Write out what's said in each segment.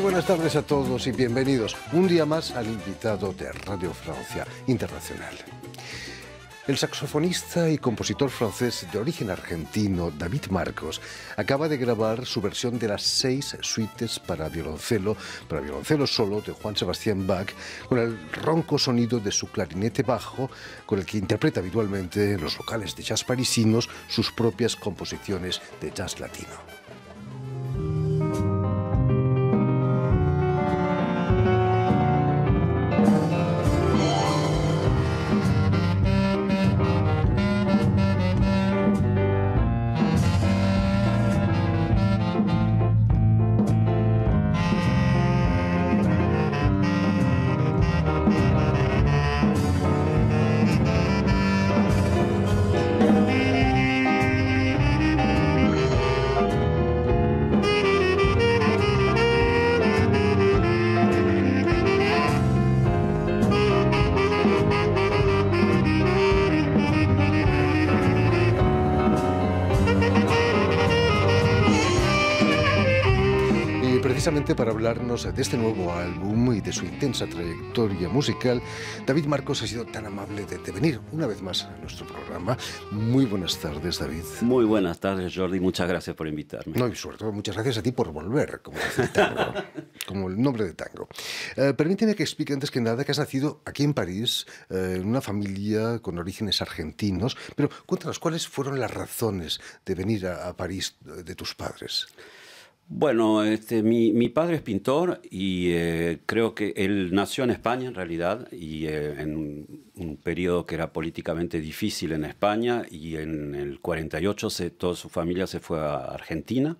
buenas tardes a todos y bienvenidos un día más al invitado de Radio Francia Internacional. El saxofonista y compositor francés de origen argentino David Marcos acaba de grabar su versión de las 6 suites para violoncelo solo de Juan Sebastián Bach, con el ronco sonido de su clarinete bajo, con el que interpreta habitualmente en los locales de jazz parisinos sus propias composiciones de jazz latino. Precisamente para hablarnos de este nuevo álbum y de su intensa trayectoria musical, David Marcos ha sido tan amable de venir una vez más a nuestro programa. Muy buenas tardes, David. Muy buenas tardes, Jordi. Muchas gracias por invitarme. No, y sobre todo muchas gracias a ti por volver, como dice el tango, como el nombre de tango. Permíteme que explique antes que nada que has nacido aquí en París, en una familia con orígenes argentinos, pero cuéntanos, ¿cuáles fueron las razones de venir a París de tus padres? Bueno, mi padre es pintor y creo que él nació en España en realidad y en un periodo que era políticamente difícil en España, y en el 48 toda su familia se fue a Argentina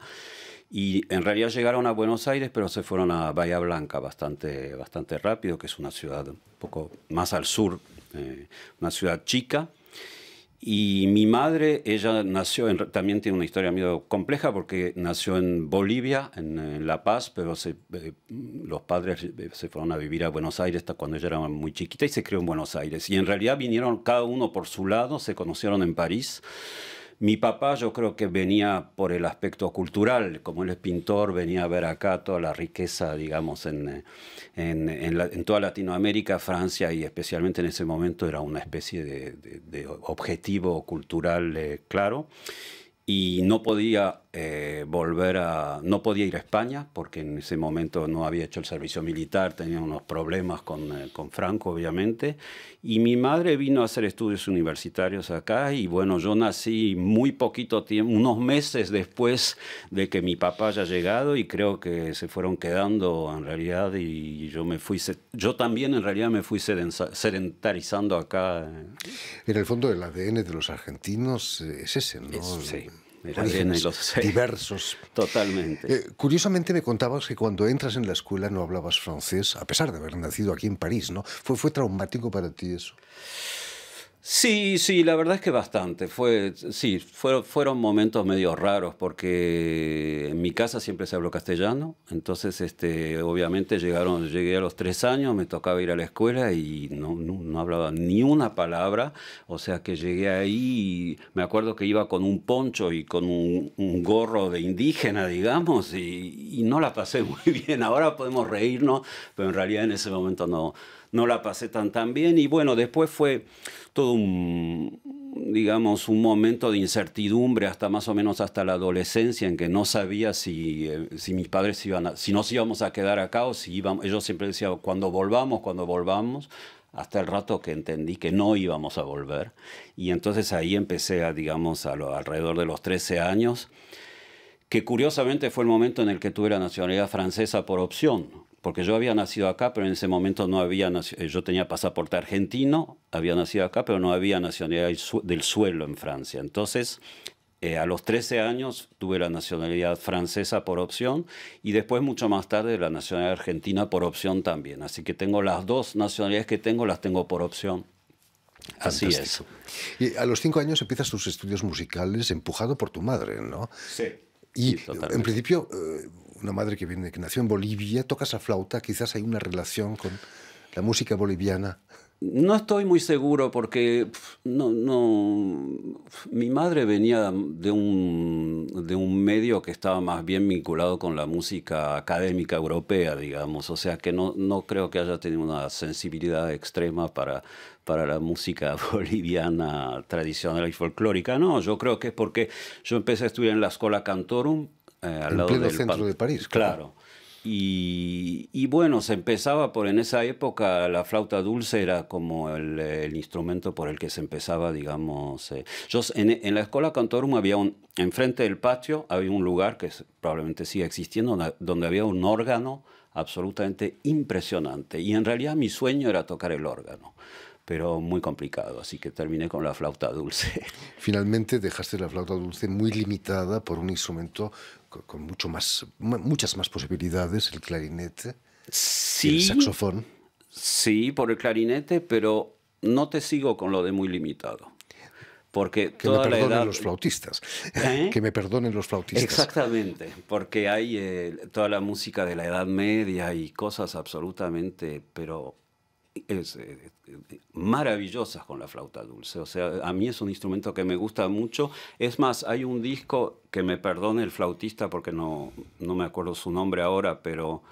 y en realidad llegaron a Buenos Aires, pero se fueron a Bahía Blanca bastante rápido, que es una ciudad un poco más al sur, una ciudad chica. Y mi madre, ella nació, también tiene una historia medio compleja porque nació en Bolivia, en La Paz, pero los padres se fueron a vivir a Buenos Aires hasta cuando ella era muy chiquita y se crió en Buenos Aires. Y en realidad vinieron cada uno por su lado, se conocieron en París. Mi papá yo creo que venía por el aspecto cultural, como él es pintor, venía a ver acá toda la riqueza, digamos, en toda Latinoamérica. Francia, y especialmente en ese momento, era una especie de objetivo cultural claro. Y no podía no podía ir a España porque en ese momento no había hecho el servicio militar, tenía unos problemas con Franco, obviamente. Y mi madre vino a hacer estudios universitarios acá y bueno, yo nací muy poquito tiempo, unos meses después de que mi papá haya llegado, y creo que se fueron quedando en realidad, y yo también en realidad me fui sedentarizando acá. En el fondo el ADN de los argentinos es ese, ¿no? Sí. Diversos. Totalmente. Curiosamente me contabas que cuando entras en la escuela no hablabas francés, a pesar de haber nacido aquí en París, ¿no? ¿Fue traumático para ti eso? Sí, la verdad es que bastante. Fueron momentos medio raros porque en mi casa siempre se habló castellano, entonces obviamente llegué a los 3 años, me tocaba ir a la escuela y no hablaba ni una palabra, o sea que llegué ahí y me acuerdo que iba con un poncho y con un gorro de indígena, digamos, y no la pasé muy bien. Ahora podemos reírnos, pero en realidad en ese momento no la pasé tan bien. Y bueno, después fue todo un momento de incertidumbre más o menos hasta la adolescencia, en que no sabía si mis padres si nos íbamos a quedar acá o si íbamos. Ellos siempre decían cuando volvamos, hasta el rato que entendí que no íbamos a volver. Y entonces ahí empecé alrededor de los 13 años, que curiosamente fue el momento en el que tuve la nacionalidad francesa por opción. Porque yo había nacido acá, pero en ese momento no había yo tenía pasaporte argentino, había nacido acá, pero no había nacionalidad del suelo en Francia. Entonces, a los 13 años tuve la nacionalidad francesa por opción y después, mucho más tarde, la nacionalidad argentina por opción también. Así que tengo las dos nacionalidades que las tengo por opción. Así es. Y a los 5 años empiezas tus estudios musicales empujado por tu madre, ¿no? Sí. Y sí, en principio, una madre que nació en Bolivia, tocas la flauta, quizás hay una relación con la música boliviana. No estoy muy seguro porque mi madre venía de un medio que estaba más bien vinculado con la música académica europea, digamos, o sea que no creo que haya tenido una sensibilidad extrema para la música boliviana tradicional y folclórica. No, yo creo que es porque yo empecé a estudiar en la Schola Cantorum, al En lado pleno del centro de París, Claro. Y bueno, se empezaba en esa época la flauta dulce era como el instrumento por el que se empezaba, digamos. En la Escola Cantorum enfrente del patio había un lugar que probablemente sigue existiendo, donde había un órgano absolutamente impresionante. Y en realidad mi sueño era tocar el órgano, pero muy complicado, así que terminé con la flauta dulce. Finalmente dejaste la flauta dulce muy limitada por un instrumento con muchas más posibilidades, el clarinete y el Sí, saxofón. sí, por el clarinete, pero no te sigo con lo de muy limitado, porque Que me toda la perdonen edad... los flautistas. ¿Eh? Que me perdonen los flautistas. Exactamente, porque hay toda la música de la Edad Media y cosas absolutamente, pero maravillosas con la flauta dulce. O sea, a mí es un instrumento que me gusta mucho. Es más, hay un disco que me perdone el flautista porque no me acuerdo su nombre ahora, pero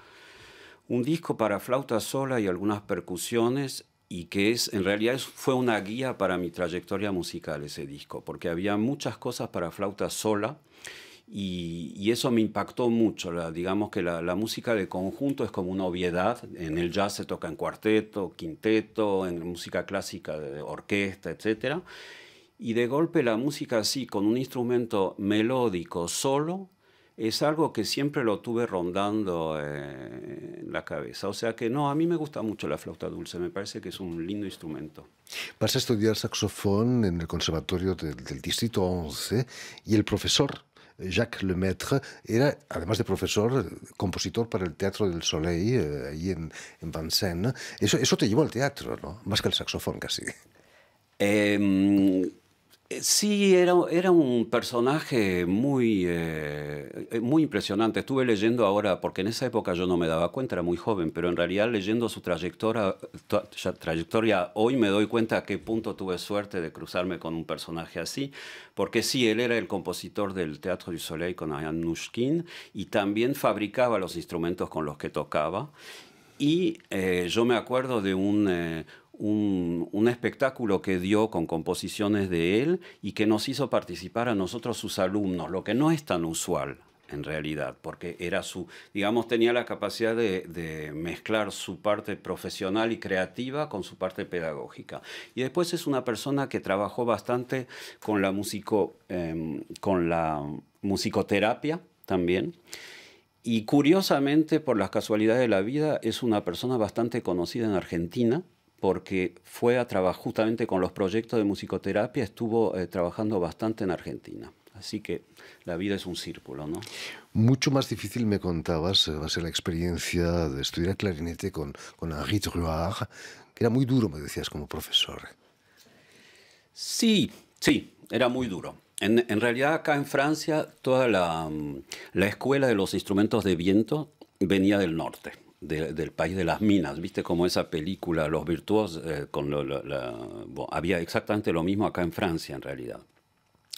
un disco para flauta sola y algunas percusiones y que en realidad fue una guía para mi trayectoria musical ese disco, porque había muchas cosas para flauta sola y eso me impactó mucho. Digamos que la música de conjunto es como una obviedad. En el jazz se toca en cuarteto, quinteto, en música clásica de orquesta, etc. Y de golpe la música así, con un instrumento melódico solo, es algo que siempre lo tuve rondando en la cabeza. O sea que no, a mí me gusta mucho la flauta dulce, me parece que es un lindo instrumento. Vas a estudiar saxofón en el Conservatorio del Distrito 11 y el profesor Jacques Lemaitre era, además de profesor, compositor para el Teatro del Soleil, ahí en Vincennes. Eso te llevó al teatro, ¿no? Más que al saxofón, casi. Eh, Sí, era un personaje muy impresionante. Estuve leyendo ahora, porque en esa época yo no me daba cuenta, era muy joven, pero en realidad leyendo su trayectoria hoy me doy cuenta a qué punto tuve suerte de cruzarme con un personaje así, porque sí, él era el compositor del Teatro du Soleil con Ariane Mnouchkine y también fabricaba los instrumentos con los que tocaba. Y yo me acuerdo de un espectáculo que dio con composiciones de él y que nos hizo participar a nosotros sus alumnos, lo que no es tan usual en realidad, porque digamos, tenía la capacidad de mezclar su parte profesional y creativa con su parte pedagógica. Y después es una persona que trabajó bastante con la musicoterapia también. Y curiosamente, por las casualidades de la vida, es una persona bastante conocida en Argentina, porque fue a trabajar justamente con los proyectos de musicoterapia, estuvo trabajando bastante en Argentina. Así que la vida es un círculo, ¿no? Mucho más difícil, me contabas, va a ser la experiencia de estudiar clarinete con Henri Drouhard, que era muy duro, me decías, como profesor. Sí, sí, era muy duro. En realidad acá en Francia toda la escuela de los instrumentos de viento venía del norte, del país de las minas. ¿Viste como esa película, Los Virtuosos? Había exactamente lo mismo acá en Francia en realidad.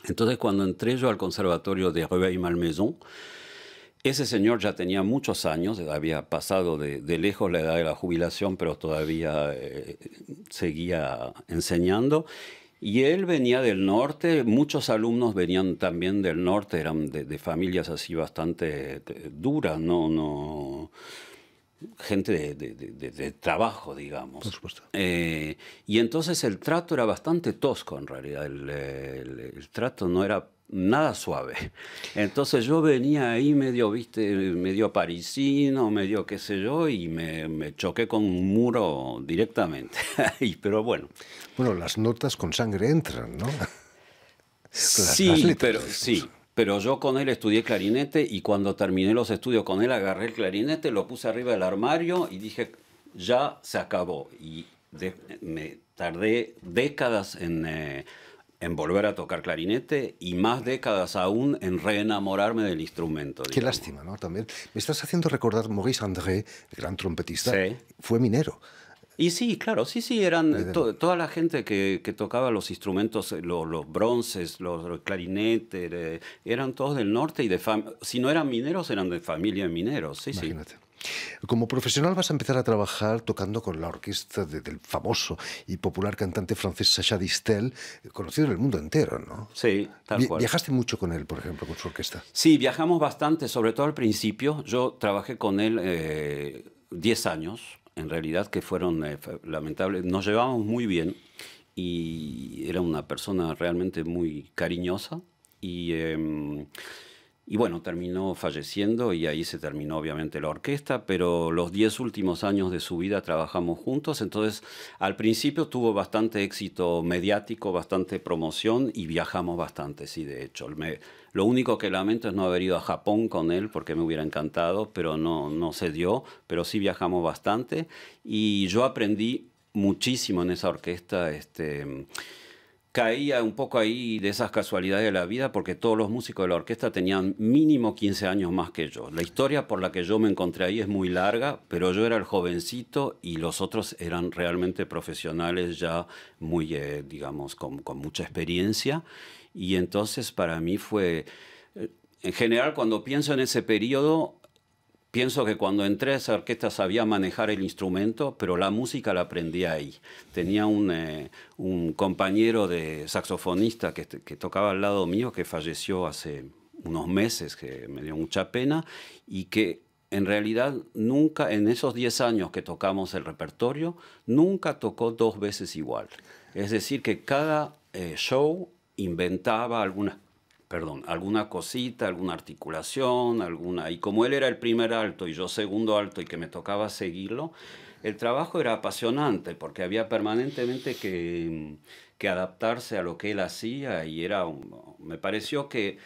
Entonces cuando entré yo al conservatorio de Rueil-Malmaison, ese señor ya tenía muchos años, había pasado de lejos la edad de la jubilación, pero todavía seguía enseñando. Y él venía del norte, muchos alumnos venían también del norte, eran de familias así bastante duras, gente de trabajo, digamos. Por supuesto. Y entonces el trato era bastante tosco en realidad, el trato no era nada suave. Entonces yo venía ahí medio, viste, medio parisino, medio qué sé yo, y me choqué con un muro directamente. Pero bueno. Bueno, las notas con sangre entran, ¿no? Sí, pero yo con él estudié clarinete y cuando terminé los estudios con él agarré el clarinete, lo puse arriba del armario y dije, ya se acabó. Y me tardé décadas en volver a tocar clarinete y más décadas aún en reenamorarme del instrumento. Qué lástima, ¿no? También me estás haciendo recordar Maurice André, el gran trompetista, Sí. fue minero. Y sí, claro, sí, sí, eran toda la gente que tocaba los instrumentos, los bronces, los clarinetes, eran todos del norte y si no eran mineros, eran de familia de mineros, sí, sí. Imagínate. Como profesional vas a empezar a trabajar tocando con la orquesta del famoso y popular cantante francés Sacha Distel, conocido en el mundo entero, ¿no? Sí, tal cual. ¿Viajaste mucho con él, por ejemplo, con su orquesta? Sí, viajamos bastante, sobre todo al principio. Yo trabajé con él 10 años, en realidad, que fueron lamentables. Nos llevábamos muy bien y era una persona realmente muy cariñosa y bueno, terminó falleciendo y ahí se terminó obviamente la orquesta, pero los 10 últimos años de su vida trabajamos juntos, entonces al principio tuvo bastante éxito mediático, bastante promoción y viajamos bastante, sí, de hecho. Lo único que lamento es no haber ido a Japón con él porque me hubiera encantado, pero no se dio, pero sí viajamos bastante y yo aprendí muchísimo en esa orquesta, caía un poco ahí de esas casualidades de la vida porque todos los músicos de la orquesta tenían mínimo 15 años más que yo. La historia por la que yo me encontré ahí es muy larga, pero yo era el jovencito y los otros eran realmente profesionales ya muy, digamos, con mucha experiencia. Y entonces para mí fue, en general cuando pienso en ese periodo, pienso que cuando entré a esa orquesta sabía manejar el instrumento, pero la música la aprendí ahí. Tenía un compañero de saxofonista que tocaba al lado mío, que falleció hace unos meses, que me dio mucha pena, y que en realidad nunca, en esos 10 años que tocamos el repertorio, nunca tocó 2 veces igual. Es decir, que cada show inventaba alguna cosita, alguna articulación, y como él era el primer alto y yo segundo alto y que me tocaba seguirlo, el trabajo era apasionante porque había permanentemente que adaptarse a lo que él hacía y me pareció que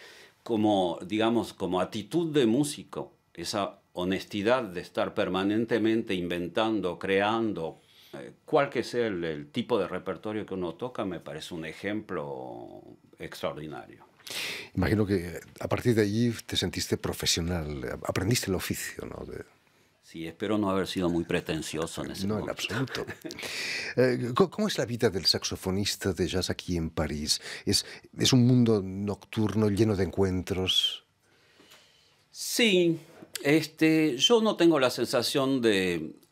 como, digamos, como actitud de músico, esa honestidad de estar permanentemente inventando, creando, cual que sea el tipo de repertorio que uno toca, me parece un ejemplo extraordinario. Imagino que a partir de allí te sentiste profesional, aprendiste el oficio, ¿no? Sí, espero no haber sido muy pretencioso en ese No, momento. en absoluto. ¿Cómo es la vida del saxofonista de jazz aquí en París? ¿Es un mundo nocturno lleno de encuentros? Sí, yo no tengo la sensación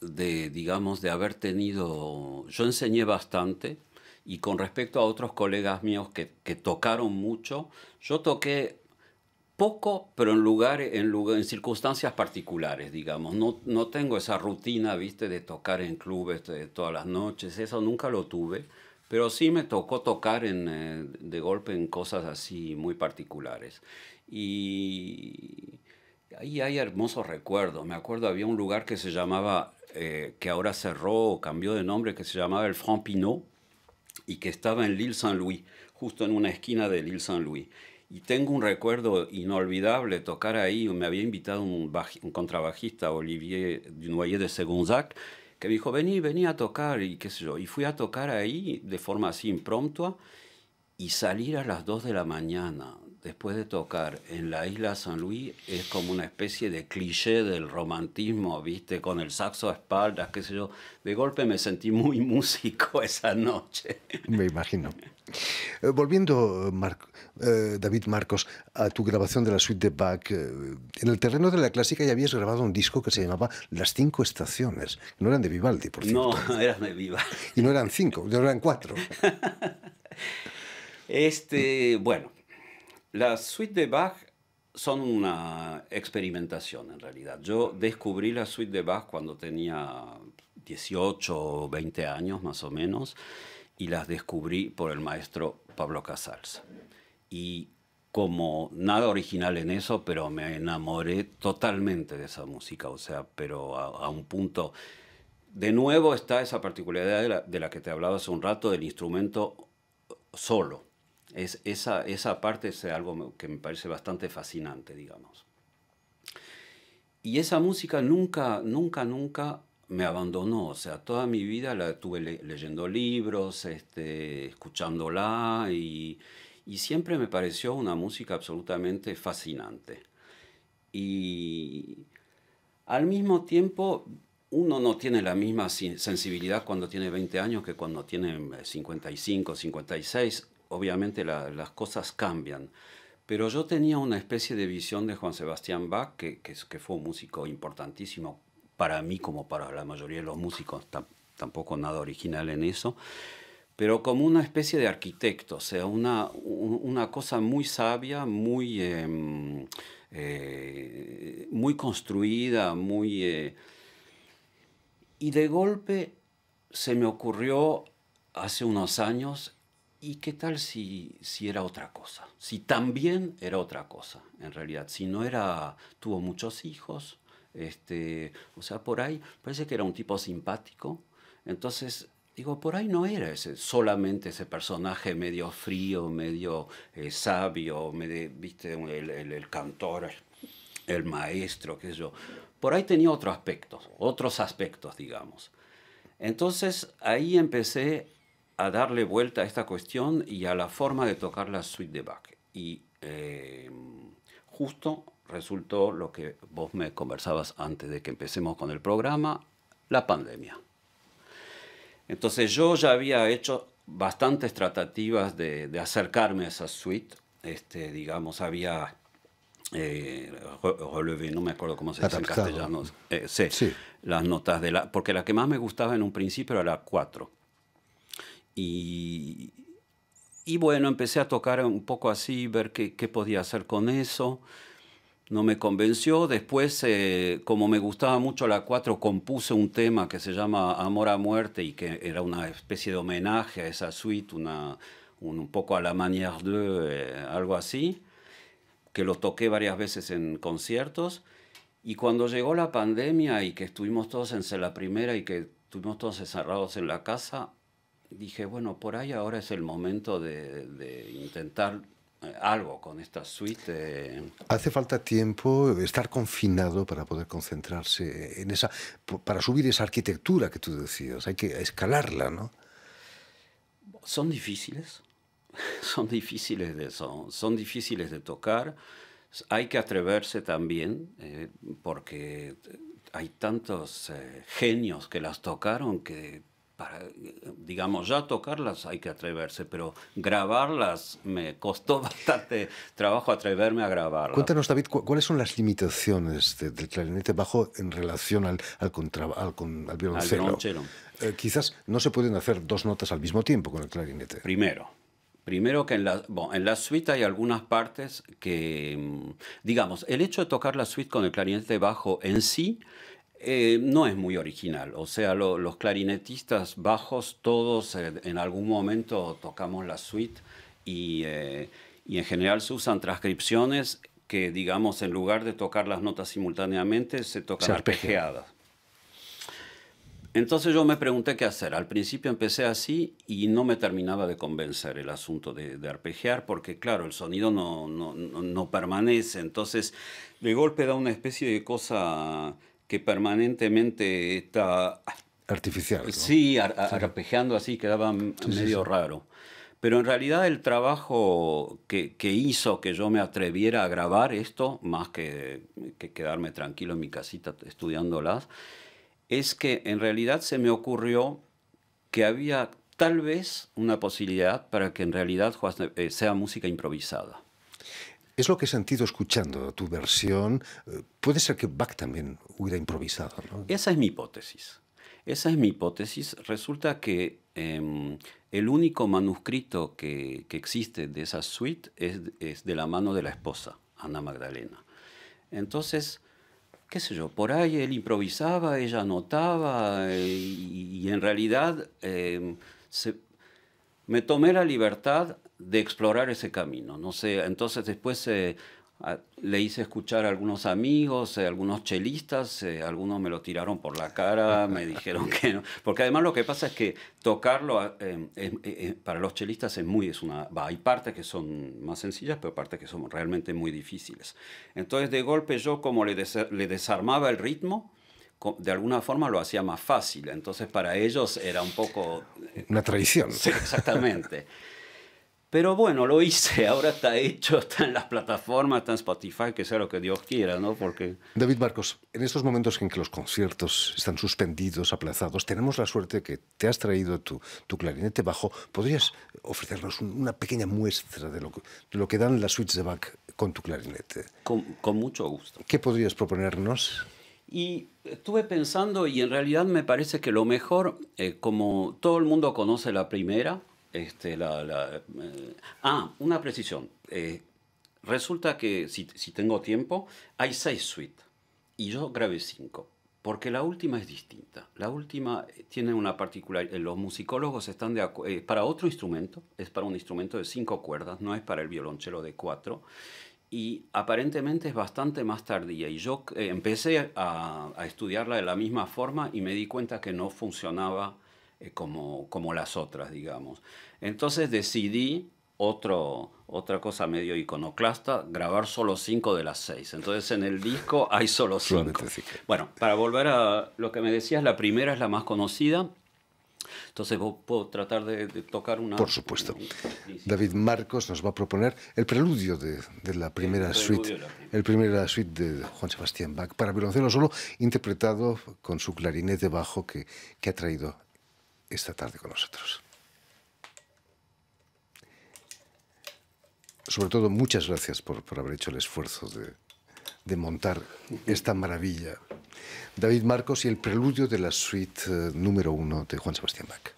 digamos, de haber tenido... Yo enseñé bastante y con respecto a otros colegas míos que tocaron mucho, yo toqué poco, pero en circunstancias particulares, digamos. No tengo esa rutina, ¿viste? De tocar en clubes todas las noches, eso nunca lo tuve, pero sí me tocó tocar de golpe en cosas así muy particulares. Y ahí hay hermosos recuerdos. Me acuerdo, había un lugar que se llamaba, que ahora cerró o cambió de nombre, que se llamaba el Franc Pinot y que estaba en l'Île Saint-Louis, justo en una esquina de l'Île Saint-Louis. Y tengo un recuerdo inolvidable tocar ahí. Me había invitado un contrabajista, Olivier Dunoyer de Segonzac, que me dijo, vení a tocar y qué sé yo. Y fui a tocar ahí de forma así impromptua y salir a las 2 de la mañana después de tocar en la isla San Luis es como una especie de cliché del romantismo, ¿viste? Con el saxo a espaldas, qué sé yo. De golpe me sentí muy músico esa noche. Me imagino. Volviendo, David Marcos, a tu grabación de la suite de Bach, en el terreno de la clásica ya habías grabado un disco que se llamaba Las 5 Estaciones. No eran de Vivaldi, por cierto. No, eran de Vivaldi. Y no eran 5, no eran 4. Bueno, las suites de Bach son una experimentación en realidad. Yo descubrí la suite de Bach cuando tenía 18 o 20 años más o menos y las descubrí por el maestro Pablo Casals. Y como nada original en eso, pero me enamoré totalmente de esa música, o sea, pero a un punto... De nuevo está esa particularidad de la que te hablaba hace un rato, del instrumento solo. Esa parte es algo que me parece bastante fascinante, digamos. Y esa música nunca me abandonó. O sea, toda mi vida la tuve leyendo libros, escuchándola y siempre me pareció una música absolutamente fascinante. Y al mismo tiempo, uno no tiene la misma sensibilidad cuando tiene 20 años que cuando tiene 55, 56. Obviamente las cosas cambian. Pero yo tenía una especie de visión de Juan Sebastián Bach, que fue un músico importantísimo para mí como para la mayoría de los músicos, tampoco nada original en eso, pero como una especie de arquitecto, o sea, una cosa muy sabia, muy construida, y de golpe se me ocurrió hace unos años, ¿y qué tal si era otra cosa? Si también era otra cosa, en realidad. Si no era, tuvo muchos hijos, o sea, por ahí parece que era un tipo simpático. Entonces, digo, por ahí no era solamente ese personaje medio frío, medio sabio, ¿viste? El cantor, el maestro, qué sé yo. Por ahí tenía otros aspectos, digamos. Entonces, ahí empecé a darle vuelta a esta cuestión y a la forma de tocar la suite de Bach. Y justo resultó lo que vos me conversabas antes de que empecemos con el programa, la pandemia. Entonces yo ya había hecho bastantes tratativas de acercarme a esa suite. Digamos, había relevé, no me acuerdo cómo se dice en castellano. Sí, las notas porque la que más me gustaba en un principio era la 4. Y bueno, empecé a tocar un poco así, ver qué podía hacer con eso. No me convenció. Después, como me gustaba mucho la 4, compuse un tema que se llama Amor a Muerte y que era una especie de homenaje a esa suite, un poco a la manière de, algo así, que lo toqué varias veces en conciertos. Y cuando llegó la pandemia y que estuvimos todos en la primera y que estuvimos todos encerrados en la casa, dije, bueno, por ahí ahora es el momento de intentar algo con esta suite. Hace falta tiempo, estar confinado para poder concentrarse en para subir esa arquitectura que tú decías. Hay que escalarla, ¿no? Son difíciles, son difíciles de tocar. Hay que atreverse también, porque hay tantos genios que las tocaron que digamos, ya tocarlas hay que atreverse, pero grabarlas me costó bastante trabajo atreverme a grabarlas. Cuéntanos, David, ¿cuáles son las limitaciones del clarinete bajo en relación al violoncelo? Al violonchelo. Quizás no se pueden hacer dos notas al mismo tiempo con el clarinete. Primero que en la suite hay algunas partes que, digamos, el hecho de tocar la suite con el clarinete bajo en sí no es muy original. O sea, los clarinetistas bajos todos en algún momento tocamos la suite y en general se usan transcripciones que, digamos, en lugar de tocar las notas simultáneamente, se tocan arpegiadas. Entonces yo me pregunté qué hacer. Al principio empecé así y no me terminaba de convencer el asunto de arpegiar porque, claro, el sonido no permanece. Entonces, de golpe da una especie de cosa que permanentemente está... artificial, ¿no? Sí, arpegiando así, quedaba medio raro. Pero en realidad el trabajo que hizo que yo me atreviera a grabar esto, más que quedarme tranquilo en mi casita estudiándolas, es que en realidad se me ocurrió que había tal vez una posibilidad para que en realidad sea música improvisada. Es lo que he sentido escuchando tu versión. Puede ser que Bach también hubiera improvisado, ¿no? Esa es mi hipótesis. Resulta que el único manuscrito que existe de esa suite es de la mano de la esposa, Ana Magdalena. Entonces, qué sé yo, por ahí él improvisaba, ella anotaba y en realidad me tomé la libertad de explorar ese camino. No sé, entonces después le hice escuchar a algunos amigos, algunos chelistas, algunos me lo tiraron por la cara, me dijeron que no. Porque además lo que pasa es que tocarlo para los chelistas hay partes que son más sencillas, pero partes que son realmente muy difíciles. Entonces de golpe yo como le desarmaba el ritmo, de alguna forma lo hacía más fácil. Entonces para ellos era un poco... una traición. Sí, exactamente. Pero bueno, lo hice, ahora está hecho, está en las plataformas, está en Spotify, que sea lo que Dios quiera, ¿no? Porque... David Marcos, en estos momentos en que los conciertos están suspendidos, aplazados, tenemos la suerte que te has traído tu clarinete bajo. ¿Podrías ofrecernos una pequeña muestra de lo que dan las suites de Bach con tu clarinete? Con mucho gusto. ¿Qué podrías proponernos? Y estuve pensando y en realidad me parece que lo mejor, como todo el mundo conoce la primera, una precisión. Resulta que si tengo tiempo, hay 6 suites y yo grabé 5, porque la última es distinta. La última tiene una particularidad. Los musicólogos están de acuerdo. Para otro instrumento, es para un instrumento de 5 cuerdas, no es para el violonchelo de 4. Y aparentemente es bastante más tardía. Y yo empecé a estudiarla de la misma forma y me di cuenta que no funcionaba como las otras, digamos. Entonces decidí otra cosa medio iconoclasta, grabar solo 5 de las 6. Entonces en el disco hay solo 5. Bueno, para volver a lo que me decías, la primera es la más conocida. Entonces puedo tratar de tocar una... Por supuesto. David Marcos nos va a proponer el preludio de la primera suite, el primera suite de Juan Sebastián Bach para violoncelo solo, interpretado con su clarinete bajo que ha traído esta tarde con nosotros. Sobre todo, muchas gracias por haber hecho el esfuerzo de montar esta maravilla. David Marcos y el preludio de la suite número 1 de Juan Sebastián Bach.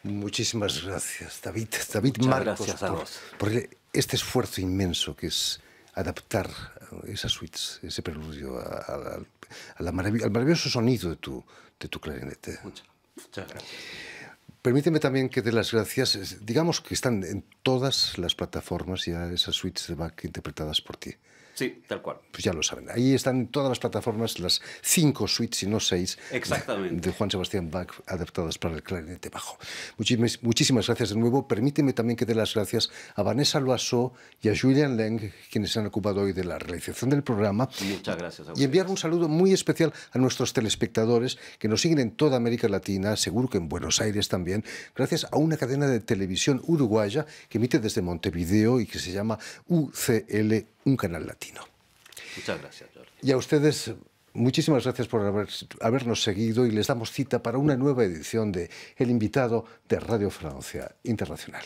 Muchísimas gracias, David Muchas Marcos, gracias a vos. por este esfuerzo inmenso que es adaptar esas suites, ese preludio al maravilloso sonido de tu clarinete. Muchas gracias. Permíteme también que dé las gracias, digamos que están en todas las plataformas ya esas suites de Bach interpretadas por ti. Sí, tal cual. Pues ya lo saben, ahí están todas las plataformas, las 5 suites y no 6 Exactamente. de Juan Sebastián Bach adaptadas para el clarinete bajo. Muchísimas gracias de nuevo. Permíteme también que dé las gracias a Vanessa Loiseau y a Julian Leng, quienes se han ocupado hoy de la realización del programa. Muchas gracias a ustedes. Y enviar un saludo muy especial a nuestros telespectadores que nos siguen en toda América Latina, seguro que en Buenos Aires también, gracias a una cadena de televisión uruguaya que emite desde Montevideo y que se llama UCL, un canal latino. Muchas gracias, Jordi. Y a ustedes, muchísimas gracias por habernos seguido y les damos cita para una nueva edición de El Invitado de Radio Francia Internacional.